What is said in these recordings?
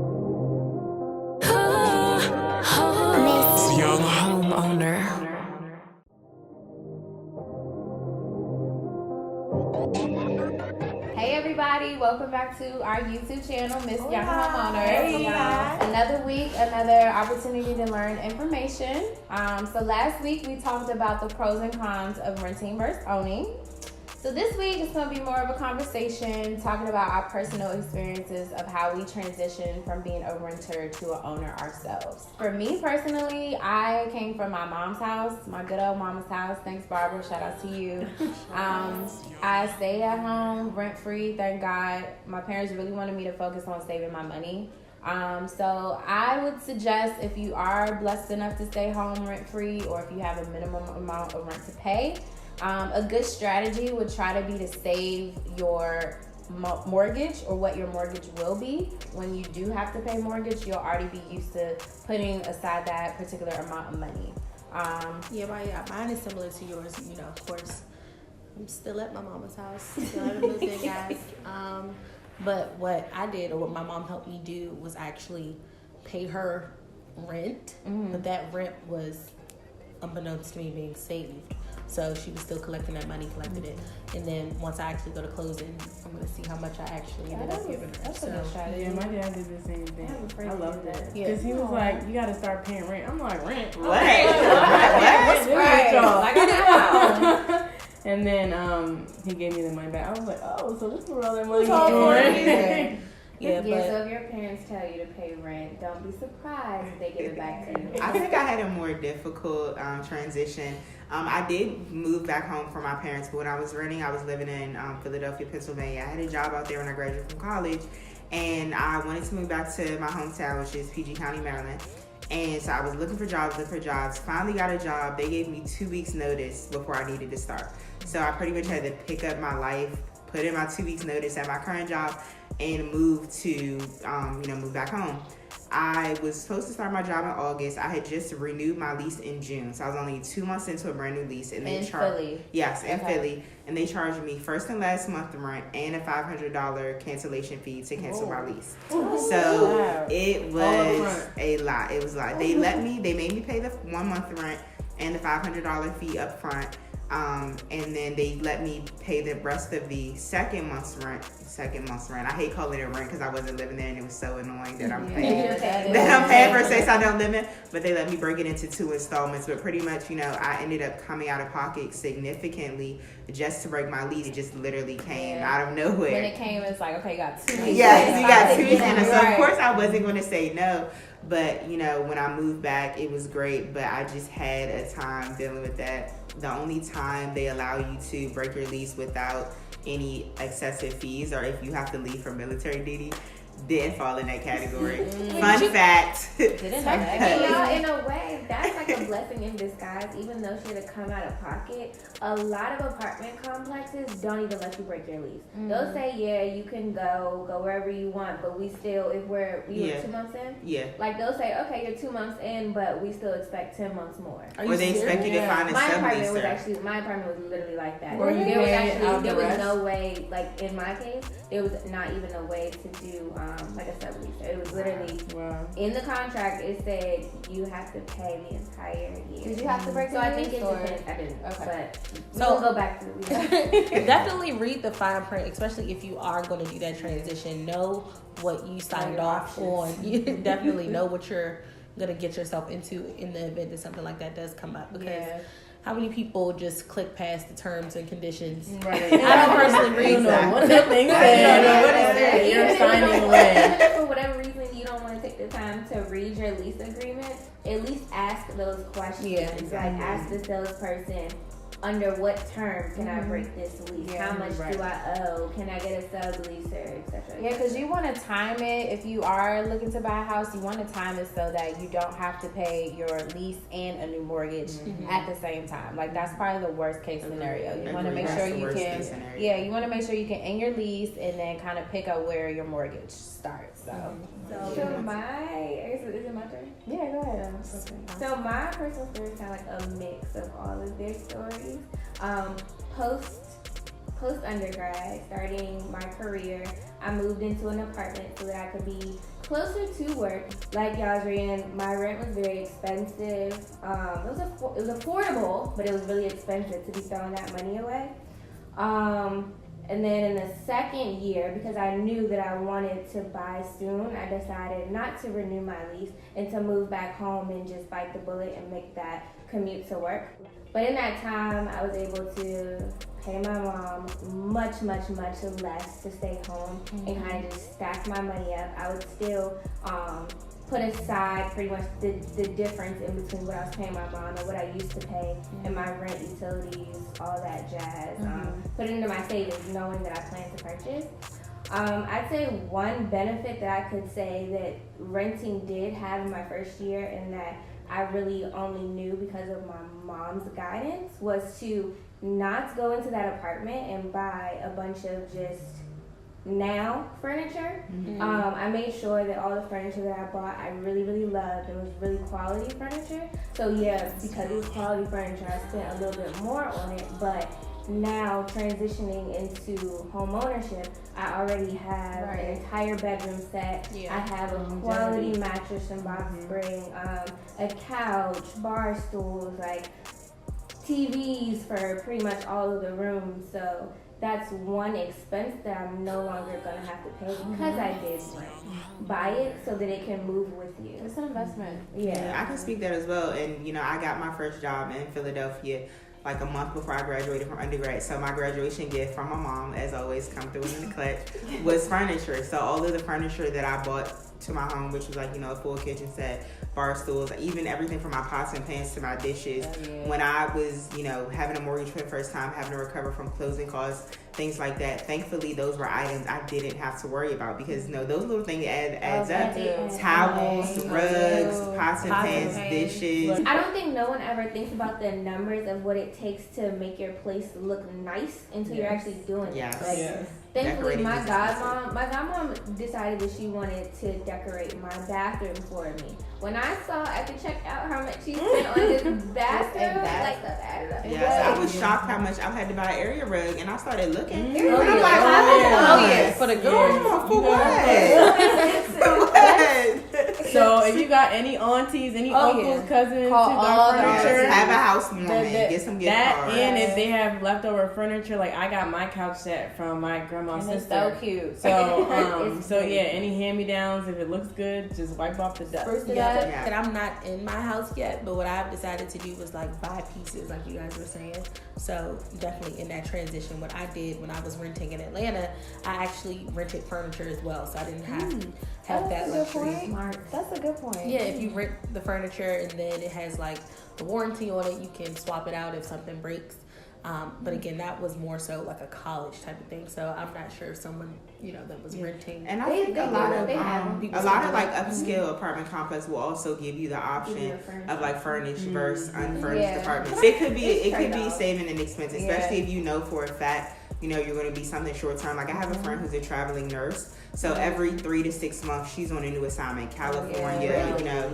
Miss Young Homeowner. Hey everybody, welcome back to our YouTube channel, Miss Young Homeowner. Hey guys. Another week, another opportunity to learn information. So last week we talked about the pros and cons of renting versus owning. So this week it's going to be more of a conversation talking about our personal experiences of how we transitioned from being a renter to an owner ourselves. For me personally, I came from my mom's house, my good old mama's house. Thanks, Barbara. Shout out to you. I stayed at home rent-free, thank God. My parents really wanted me to focus on saving my money. So I would suggest if you are blessed enough to stay home rent-free or if you have a minimum amount of rent to pay, a good strategy would try to be to save your mortgage or what your mortgage will be. When you do have to pay mortgage, you'll already be used to putting aside that particular amount of money. Mine is similar to yours. You know, of course, I'm still at my mama's house. Still haven't moved in, guys. But what I did, or what my mom helped me do, was actually pay her rent. Mm-hmm. But that rent was, unbeknownst to me, being saved. So she was still collecting that money, collected it. And then once I actually go to closing, I'm going to see how much I actually ended up giving her. That's a good strategy. Yeah, my dad did the same thing. I loved that. Because he was like, you got to start paying rent. I'm like, rent? What? Right. And then he gave me the money back. I was like, oh, so this is where all that money is for. So if your parents tell you to pay rent, don't be surprised if they give it back to you. I think I had a more difficult transition. I did move back home from my parents, but when I was renting, I was living in Philadelphia, Pennsylvania. I had a job out there when I graduated from college, and I wanted to move back to my hometown, which is PG County, Maryland. And so I was looking for jobs, finally got a job. They gave me 2 weeks notice before I needed to start. So I pretty much had to pick up my life, put in my 2 weeks notice at my current job, and move to, move back home. I was supposed to start my job in August. I had just renewed my lease in June. So I was only 2 months into a brand new lease. And in Philly? Yes, in Philly. And they charged me first and last month rent and a $500 cancellation fee to cancel my lease. So it was a lot. It was a lot. They made me pay the 1 month rent and the $500 fee up front. And then they let me pay the rest of the second month's rent. I hate calling it rent because I wasn't living there and it was so annoying that I'm paying for a space I don't live in. But they let me break it into 2 installments. But pretty much, I ended up coming out of pocket significantly just to break my lease. It just literally came out of nowhere. When it came, it's like, okay, you got 2 weeks. Yes, you got 2 weeks in. So of course I wasn't going to say no. But, when I moved back, it was great. But I just had a time dealing with that. The only time they allow you to break your lease without any excessive fees, or if you have to leave for military duty, didn't fall in that category. Fun fact. Didn't know that. In a way, that's like a blessing in disguise. Even though she had to come out of pocket, a lot of apartment complexes don't even let you break your lease. They'll say, yeah, you can go wherever you want, but we still, if we're 2 months in, like they'll say, okay, you're 2 months in, but we still expect 10 months more. Or they expect you to find a my subleaser. My apartment was literally like that. Or There was no way, like in my case, there was not even a way to do like a sublease. It was literally in the contract. It said you have to pay the entire year. Did you have to break the lease? So I think it depends. I didn't. Okay. But we'll go back to the lease. Definitely read the fine print, especially if you are going to do that transition. Know what you signed off on. You definitely know what you're going to get yourself into in the event that something like that does come up. Because how many people just click past the terms and conditions? Right. I don't personally read them. What the thing said? What is it? You're signing away. For whatever reason, you don't want to take the time to read your lease agreement. At least ask those questions. Yeah, exactly. Like ask the salesperson, under what term can I break this lease? How much do I owe? Can I get a subleaser, etc.? Yeah, because you want to time it. If you are looking to buy a house, you want to time it so that you don't have to pay your lease and a new mortgage at the same time. Like that's probably the worst case scenario. You want to make sure you can. Yeah, you want to make sure you can end your lease and then kind of pick up where your mortgage starts. So is it my turn? Yeah, go ahead. So my personal story is kind of like a mix of all of their stories. Post undergrad, starting my career, I moved into an apartment so that I could be closer to work, like y'all reading, my rent was very expensive. It was affordable, but it was really expensive to be throwing that money away. And then in the second year, because I knew that I wanted to buy soon, I decided not to renew my lease and to move back home and just bite the bullet and make that commute to work. But in that time, I was able to pay my mom much less to stay home and kind of just stack my money up. I would still put aside pretty much the difference in between what I was paying my mom and what I used to pay and my rent, utilities, all that jazz. Put it into my savings knowing that I plan to purchase. I'd say one benefit that I could say that renting did have in my first year and that I really only knew because of my mom's guidance was to not go into that apartment and buy a bunch of just now furniture. I made sure that all the furniture that I bought I really loved. It was really quality furniture. So yeah, because it was quality furniture, I spent a little bit more on it. But now transitioning into home ownership, I already have an entire bedroom set. I have a quality mattress and box spring, a couch, bar stools, like TVs for pretty much all of the rooms. So that's one expense that I'm no longer gonna have to pay because I did buy it so that it can move with you. It's an investment. Yeah, I can speak that as well. And I got my first job in Philadelphia like a month before I graduated from undergrad. So my graduation gift from my mom, as always, come through in the clutch, was furniture. So all of the furniture that I bought to my home, which was like, a full kitchen set, bar stools, even everything from my pots and pans to my dishes. When I was, having a mortgage for the first time, having to recover from closing costs, things like that. Thankfully, those were items I didn't have to worry about because, those little things adds up. Towels, rugs, pots and pans, dishes. I don't think no one ever thinks about the numbers of what it takes to make your place look nice until you're actually doing it. Thankfully, my godmom decided that she wanted to decorate my bathroom for me. When I saw at the checkout how much she spent on this bathroom, like that added up. Yes, I was shocked how much I had to buy an area rug, and I started looking. For the girl. For what? For what? So if you got any aunties, any uncles, cousins, call all furniture, have a housewarming, get some gift cards. And if they have leftover furniture, like I got my couch set from my grandma's sister. It's so cute. So any hand-me-downs, if it looks good, just wipe off the dust. And I'm not in my house yet, but what I've decided to do was like buy pieces, like you guys were saying. So definitely in that transition, what I did when I was renting in Atlanta, I actually rented furniture as well, so I didn't have that luxury. Smart. That's a good point. Yeah, if you rent the furniture and then it has like the warranty on it, you can swap it out if something breaks. But again, that was more so like a college type of thing. So I'm not sure if someone, that was renting. And I think a lot of like upscale apartment complex will also give you the option of like furnished versus unfurnished apartments. It could be saving an expense, especially if you know for a fact you're going to be something short term. Like I have a friend who's a traveling nurse. So every 3 to 6 months, she's on a new assignment. California,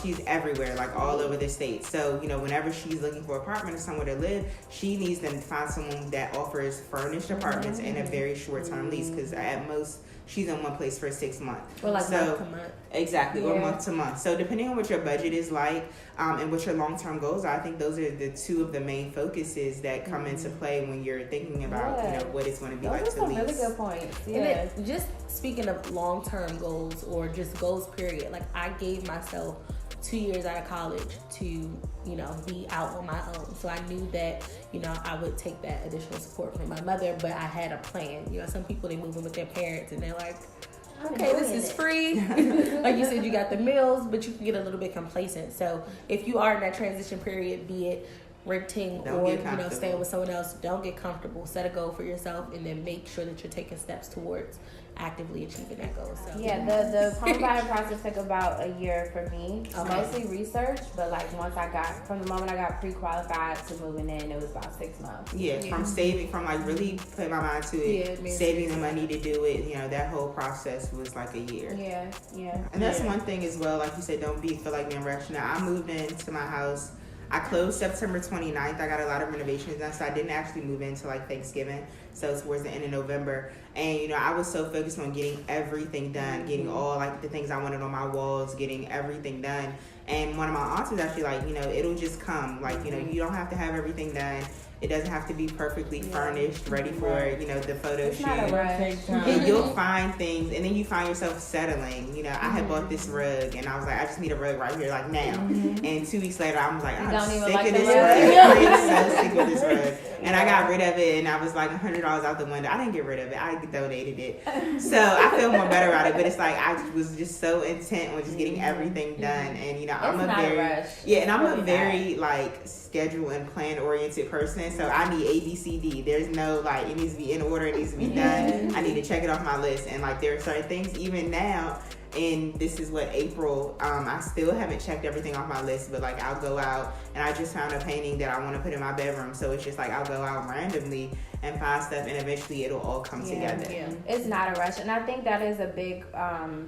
she's everywhere, like all over the state. So, whenever she's looking for an apartment or somewhere to live, she needs to find someone that offers furnished apartments in a very short-term lease. Because at most, she's in one place for 6 months. Or month to month. Exactly, or month to month. So depending on what your budget is like and what your long-term goals are, I think those are the two of the main focuses that come into play when you're thinking about what it's going to be like to lease. Really good points. And then just speaking of long-term goals or just goals period, like I gave myself 2 years out of college to be out on my own. So I knew that I would take that additional support from my mother, but I had a plan. Some people, they move in with their parents and they're like, okay, this is free. Like you said, you got the meals, but you can get a little bit complacent. So if you are in that transition period, be it renting or staying with someone else, don't get comfortable. Set a goal for yourself and then make sure that you're taking steps towards actively achieving that goal. So the home buying process took about a year for me. Mostly research, but like from the moment I got pre-qualified to moving in, it was about 6 months. From saving, from like really putting my mind to it, saving the money to do it, that whole process was like a year. And that's one thing as well, like you said, don't feel like being rushed. Now I moved into my house I closed September 29th. I got a lot of renovations done, so I didn't actually move in until like Thanksgiving. So towards the end of November. And, you know, I was so focused on getting everything done, getting all like the things I wanted on my walls, getting everything done. And one of my aunts was actually like, you know, it'll just come. Like, you know, you don't have to have everything done. It doesn't have to be perfectly furnished, ready for, you know, the photo shoot. Not a rush. And you'll find things, and then you find yourself settling. You know, I had bought this rug, and I was like, I just need a rug right here, like now. And 2 weeks later, I was like, I'm sick of this rug. I'm so sick of this rug. And I got rid of it, and I was like $100 out the window. I didn't get rid of it. I donated it. So I feel more better about it. But it's like I was just so intent on just getting everything done. And, you know, I'm a very like schedule and plan oriented person. So I need A, B, C, D. There's no like it needs to be in order, it needs to be done. I need to check it off my list. And like there are certain things even now, and this is what April, I still haven't checked everything off my list, but like I'll go out and I just found a painting that I want to put in my bedroom. So it's just like I'll go out randomly and find stuff, and eventually it'll all come together. Yeah. It's not a rush, and I think that is a big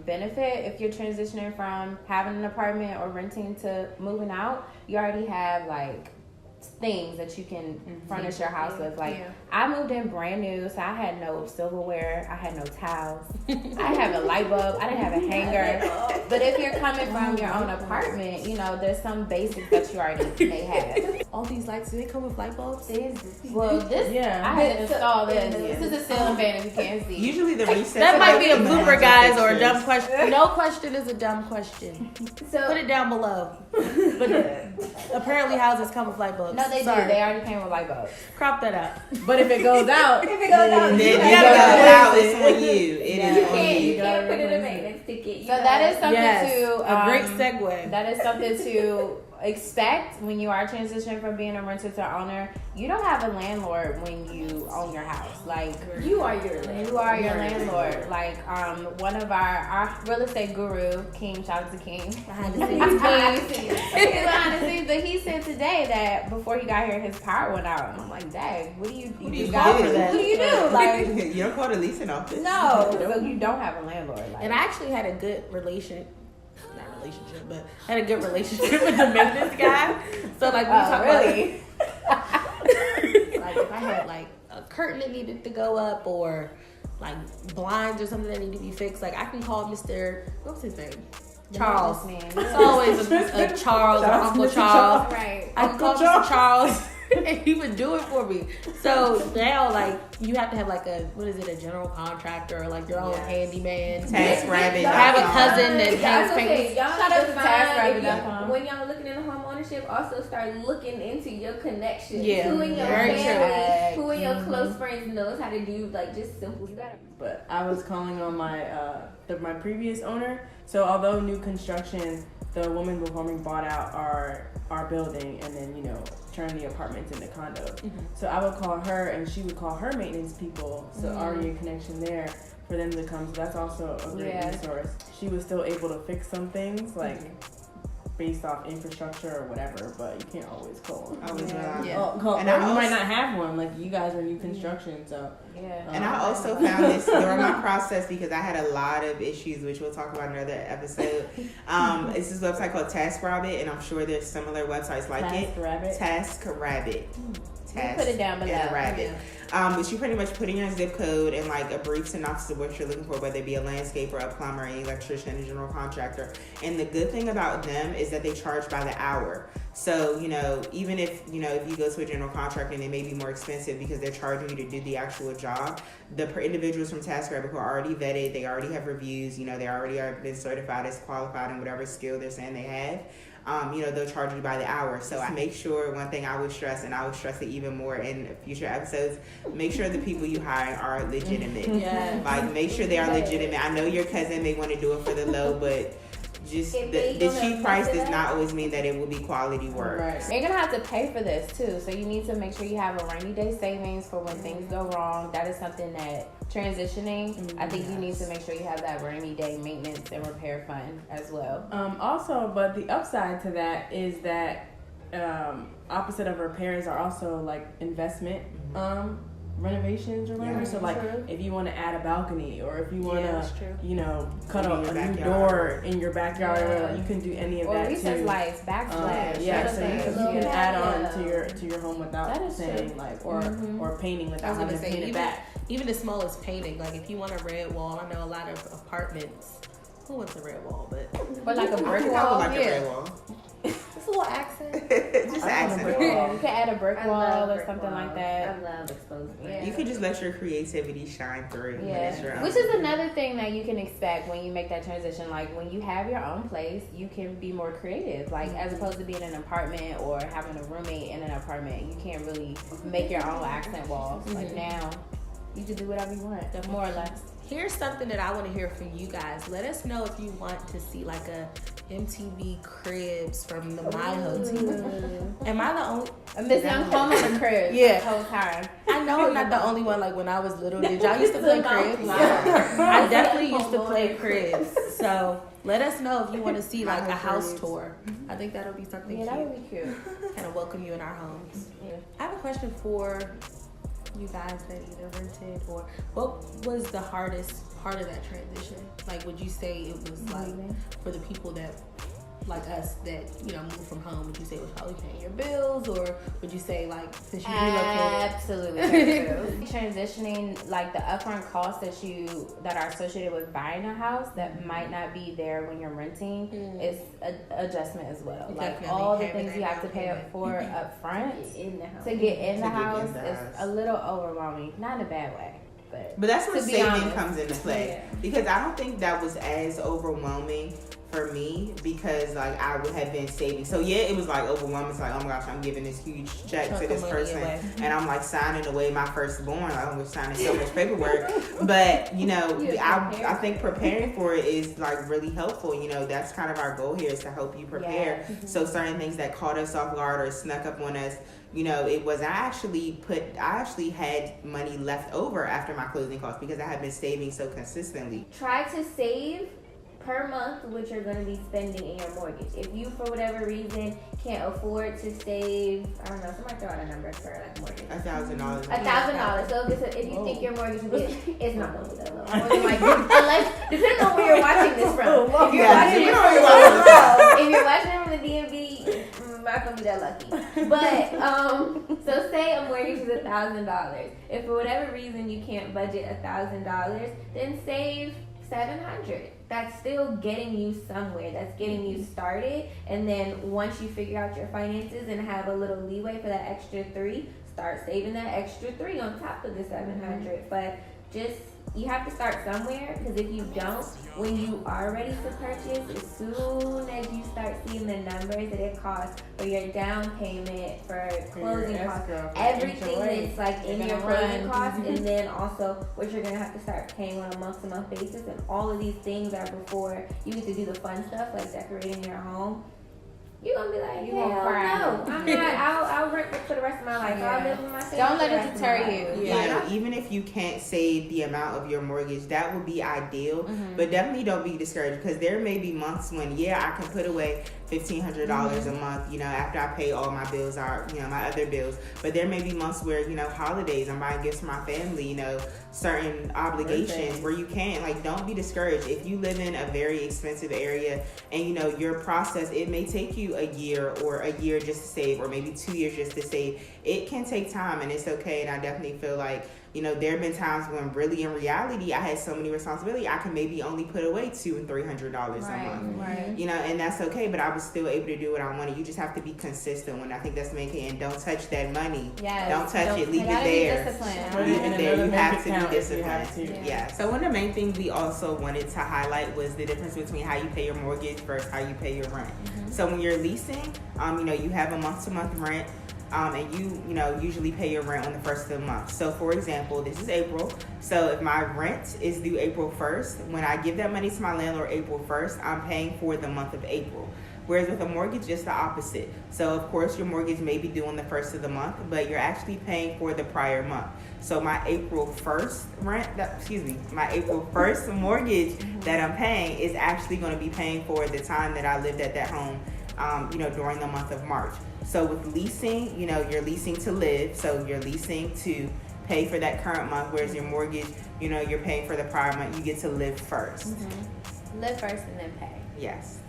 benefit if you're transitioning from having an apartment or renting to moving out. You already have like things that you can furnish your house with. Like I moved in brand new, so I had no silverware, I had no towels, I have a light bulb, I didn't have a hanger. But if you're coming from your own apartment, you know there's some basics that you already may have. All these lights, do they come with light bulbs? I had to install this. This is a ceiling fan if you can't see. Usually the recess. That might be a blooper, guys, or a dumb question. No question is a dumb question. So put it down below. But apparently houses come with light bulbs. No, they do. They already came with light bulbs. Crop that out. But if it goes out, then it's on you. It is on you. You can't put it in maintenance ticket. So that is something to a great segue. That is something to expect when you are transitioning from being a renter to owner. You don't have a landlord when you own your house. Like you are your landlord. You are your landlord. Like one of our real estate guru, King, shout out to King. Behind the scenes. But he said today that before he got here, his power went out. And I'm like, dang, what do you do? What do you do? Like you don't call the leasing office. No, so you don't have a landlord. Like, and I actually had a good but had a good relationship with the maintenance guy. So like we talk really? Like if I had like a curtain that needed to go up or like blinds or something that need to be fixed, like I can call Mr. What's his name? Charles. It's always a Charles or Uncle Charles. Right. I can call Mr. Charles and he would do it for me. So now like you have to have like a general contractor or like your own handyman. TaskRabbit. Have a cousin that hangs paintings. Shout out to TaskRabbit.com. When y'all looking into home ownership, also start looking into your connections. Yeah, who in your family, who in your close friends knows how to do like just simple stuff. But I was calling on my my previous owner. So although new construction, the woman before me bought out our building and then, you know, turned the apartments into condos. So I would call her and she would call her maintenance people. So already a connection there for them to come. So that's also a great resource. She was still able to fix some things like based off infrastructure or whatever, but you can't always call. You might not have one. Like you guys are new construction, so and I also found this during my process because I had a lot of issues, which we'll talk about in another episode. It's this website called TaskRabbit, and I'm sure there's similar websites like TaskRabbit. Put it down below. And a rabbit. But you pretty much put in your zip code and like a brief synopsis of what you're looking for, whether it be a landscaper, a plumber, an electrician, a general contractor. And the good thing about them is that they charge by the hour. So, you know, even if you go to a general contractor and it may be more expensive because they're charging you to do the actual job, the individuals from TaskRabbit who are already vetted, they already have reviews, you know, they already are been certified as qualified in whatever skill they're saying they have. They'll charge you by the hour. So I make sure, one thing I would stress, and I will stress it even more in future episodes, make sure the people you hire are legitimate. Like, make sure they are legitimate. I know your cousin may want to do it for the low, but just the cheap price does not always mean that it will be quality work. Right. You're going to have to pay for this, too. So you need to make sure you have a rainy day savings for when things go wrong. That is something that transitioning, I think you need to make sure you have that rainy day maintenance and repair fund as well. Also, but the upside to that is that opposite of repairs are also like investment renovations or whatever. So like if you want to add a balcony or if you want to, cut a new door in your backyard, or you can do any of that too. Or recess lights, backsplash. So you can add on to your home without saying like or painting without having to paint it back. Even as small as painting, like if you want a red wall, I know a lot of apartments. Who wants a red wall? But like a brick I wall. would like a red wall. It's a little accent. Just an accent. You can add a brick wall or something like that. I love exposed bricks. You can just let your creativity shine through. Yeah. Which is another thing that you can expect when you make that transition. Like when you have your own place, you can be more creative. Like as opposed to being in an apartment or having a roommate in an apartment, you can't really make your own accent walls. Like now, you can do whatever you want, more or less. Here's something that I want to hear from you guys. Let us know if you want to see like a MTV Cribs from the My Hotel. Am I the only? Miss Young Homeowner Cribs. Yeah. The whole time. I know I'm not the only one. Like when I was little, did y'all used to play Cribs? I definitely used to play Cribs. So let us know if you want to see like a house tour. I think that'll be something cute. Yeah, that would be cute. Kind of welcome you in our homes. Yeah. I have a question for you guys that either rented or what was the hardest part of that transition? Like, would you say it was like for the people that like us that moved from home? Would you say it was probably paying your bills, or would you say like since you relocated? Absolutely. Transitioning, like the upfront costs that are associated with buying a house that might not be there when you're renting is an adjustment as well. Like all the things you have to pay for upfront to get in the house is a little overwhelming. Not in a bad way. But that's where saving comes into play. Because I don't think that was as overwhelming for me because like I would have been saving. So yeah, it was like overwhelming. It's like, oh my gosh, I'm giving this huge check to this person and I'm like signing away my firstborn. Like, I'm signing so much paperwork. But I think preparing for it is like really helpful. That's kind of our goal here is to help you prepare. So certain things that caught us off guard or snuck up on us, it was I actually had money left over after my closing costs because I had been saving so consistently. Try to save per month what you're going to be spending in your mortgage. If you, for whatever reason, can't afford to save, I don't know, somebody throw out a number for like mortgage. $1,000. $1,000. So if you think your mortgage is, it's not going to be that low. Unless, depending on where you're watching this from. If you're watching it from the DMV, I'm not going to be that lucky. But, so say a mortgage is $1,000. If for whatever reason you can't budget $1,000, then save $700. That's still getting you somewhere. That's getting you started. And then once you figure out your finances and have a little leeway for that extra $3, start saving that extra $3 on top of the $700. But just you have to start somewhere, because if you don't, when you are ready to purchase, as soon as you start seeing the numbers that it costs for your down payment, for closing costs, everything that's like in your closing costs, and then also what you're gonna have to start paying on a month-to-month basis, and all of these things are before you get to do the fun stuff like decorating your home. You're gonna be like, hell no, I'm not. I'll rent for the rest of my life. I'll live with my family. Don't let it deter you. Yeah, even if you can't save the amount of your mortgage, that would be ideal. But definitely don't be discouraged, because there may be months when I can put away $1,500 a month, after I pay all my bills, my other bills. But there may be months where, holidays, I'm buying gifts for my family, certain obligations where you can't. Like, don't be discouraged. If you live in a very expensive area and, your process, it may take you a year just to save, or maybe 2 years just to save. It can take time, and it's okay. And I definitely feel like, there have been times when really in reality I had so many responsibilities, I can maybe only put away $200 and $300 a month. Right. And that's okay, but I was still able to do what I wanted. You just have to be consistent when I think that's making, and don't touch that money. Yes. Don't touch it. Leave it there. Leave it there. You have to be disciplined. Yeah. So one of the main things we also wanted to highlight was the difference between how you pay your mortgage versus how you pay your rent. So when you're leasing, you have a month-to-month rent. And you usually pay your rent on the first of the month. So for example, this is April. So if my rent is due April 1st, when I give that money to my landlord April 1st, I'm paying for the month of April. Whereas with a mortgage, it's the opposite. So of course your mortgage may be due on the first of the month, but you're actually paying for the prior month. So my April 1st my April 1st mortgage that I'm paying is actually going to be paying for the time that I lived at that home, during the month of March. So with leasing, you're leasing to live, so you're leasing to pay for that current month, whereas your mortgage, you know, you're paying for the prior month. You get to live first. Live first and then pay. Yes.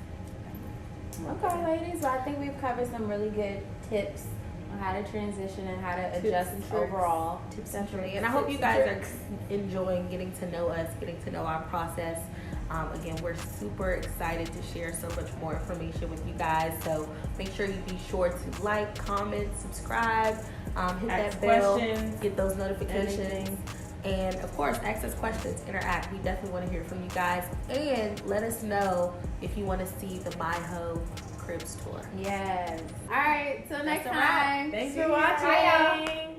Okay, ladies. Well, I think we've covered some really good tips on how to transition and how to adjust overall. Definitely. And I hope you guys are enjoying getting to know us, getting to know our process. Again, we're super excited to share so much more information with you guys. So make sure you be sure to like, comment, subscribe, hit that bell, get those notifications. And of course, ask us questions, interact. We definitely want to hear from you guys. And let us know if you want to see the My Ho Cribs tour. Yes. All right. Till next time. Thanks for watching. Bye, y'all.